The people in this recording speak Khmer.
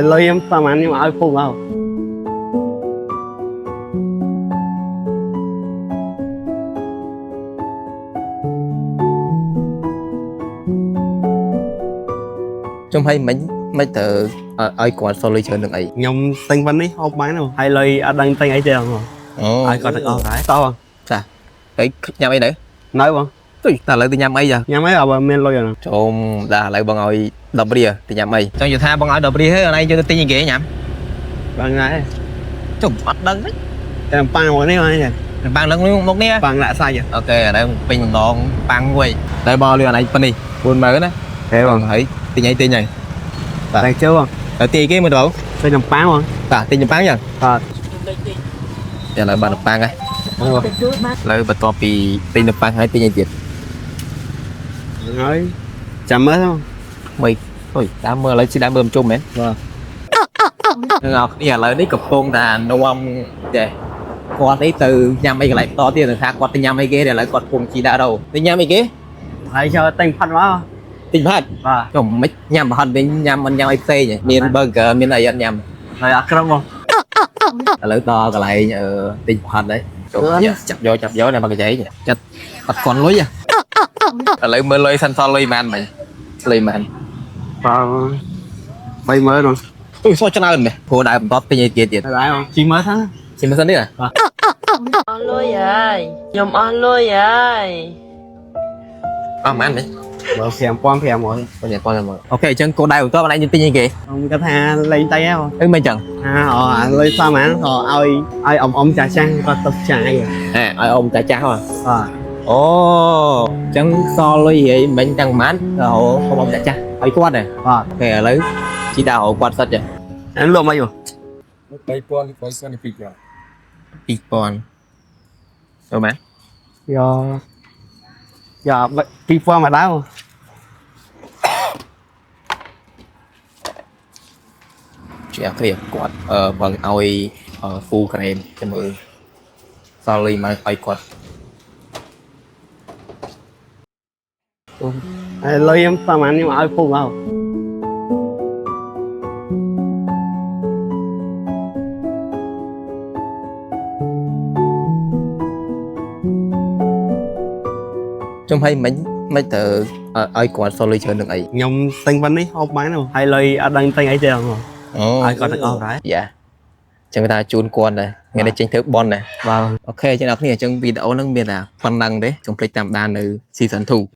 lôi em sao mà nhưng mà ai phun không ខ្ញុំឲ្យមិនទៅឲ្យគាត់សូលុយច្រើននឹងអី ខ្ញុំទិញប៉ុណ្នេះហូបបានហើយលុយអត់ដឹងទិញអីទេបងឲ្យគាត់ទាំងអស់ហើយតោះបង ចាទៅញ៉ាំអីទៅ នៅបង ទុយតែឥឡូវទៅញ៉ាំអីចា ញ៉ាំអីបើមានលុយអត់ ចូលដល់ឥឡូវបងឲ្យ10រៀលទៅញ៉ាំអីចង់និយាយថាបងឲ្យ10រៀលហើយអនឡាញយកទៅទិញអីគេញ៉ាំ បងណា ចុះអត់ដឹងទេ តែប៉ាំងមកនេះបង ប៉ាំងឡើងមកនេះ ប៉ាំងដាក់សាច់ អូខេឥឡូវពេញម្ដងប៉ាំងមួយតែបងលឿនអនឡាញប៉ុណ្នេះ40000ណា ទេបង ហើយទិញអីទិញហើយ តែជើបង ទៅទីគេមើលទៅ ទិញនំប៉ាំងបង តាទិញប៉ាំងចឹង បាទ ឥឡូវបានប៉ាំងហើយឥឡូវបន្ទាប់ពីទិញប៉ាំងហើយទិញអីទៀត ហើយចាំមើលបង មិនអុយដើមមើលឥឡូវជិះដើមមើលមិនជុំមែន បាទ នឹងអស់គ្នាឥឡូវនេះកំពុងតែនាំចេះគាត់នេះទៅញ៉ាំអីកន្លែងតទៀតថាគាត់ទៅញ៉ាំអីគេឥឡូវគាត់ពុំជីដាក់ទៅទៅញ៉ាំអីគេ ហើយចូលទិញផាត់មក ទិញផាត់ បាទ ខ្ញុំមិនញ៉ាំប្រហិតវិញញ៉ាំមិនញ៉ាំអីផ្សេងមាន burger មានអីអត់ញ៉ាំ ហើយអត់ក្រឹមបង ឥឡូវដល់កន្លែងទិញផាត់đấyចាប់យកណាមកកញ្ចៃចិត្តអត់គាត់លុយឥឡូវមើលលុយសិនសល់លុយប៉ុន្មានមិញលុយប៉ុន្មាន បាទបីមើលបង អុយសោះច្រើនមែនព្រោះដើរបន្តទិញអីទៀតទៀត ហើយបងជីមើលថា ជិះមើលសិននេះណា អស់លុយហើយខ្ញុំអស់លុយហើយ អស់ប៉ុន្មានមិញ បើ5500មក អូខេអញ្ចឹងគោដៅបន្ទាប់អនឡាញទិញអីគេ ខ្ញុំគាត់ថាលេងតៃហ៎បង អីមិនអញ្ចឹង លុយសមហ្នឹងក៏ឲ្យអ៊ំចាស់ចាស់គាត់ទៅចាយ ហេឲ្យអ៊ំតាចាស់ហ៎ បាទ អូអញ្ចឹងសល់លុយហីមិញទាំងប៉ុន្មានរហូតអ៊ំតាចាស់ឲ្យគាត់ហ៎ បាទ អូខេឥឡូវជីដាក់ឲ្យគាត់សិតចឹង អានលក់មកយូ 2000ចូលមែន យក2000មកដែរ ជាគ្រាគាត់បងឲ្យហ្វូក្រែមចាំមើលសល់លុយមកឲ្យគាត់ ហើយលុយខ្ញុំប្រហែលខ្ញុំឲ្យពុកមក ខ្ញុំឲ្យមិនទៅឲ្យគាត់សល់លុយច្រើននឹងអី ខ្ញុំទិញប៉ុណ្នេះហូបបានហើយលុយអត់ដឹងទិញអីទេបង អូ ឲ្យគាត់ទាំងអស់ដែរ យ៉ាចឹងថាជូនគាត់ដែរថ្ងៃនេះចេញធ្វើបនដែរ បាទ អូខេចឹងអ្នកគ្នាអញ្ចឹងវីដេអូហ្នឹងមានតែប៉ុណ្ណឹងទេកុំភ្លេចតាមដាននៅ season 2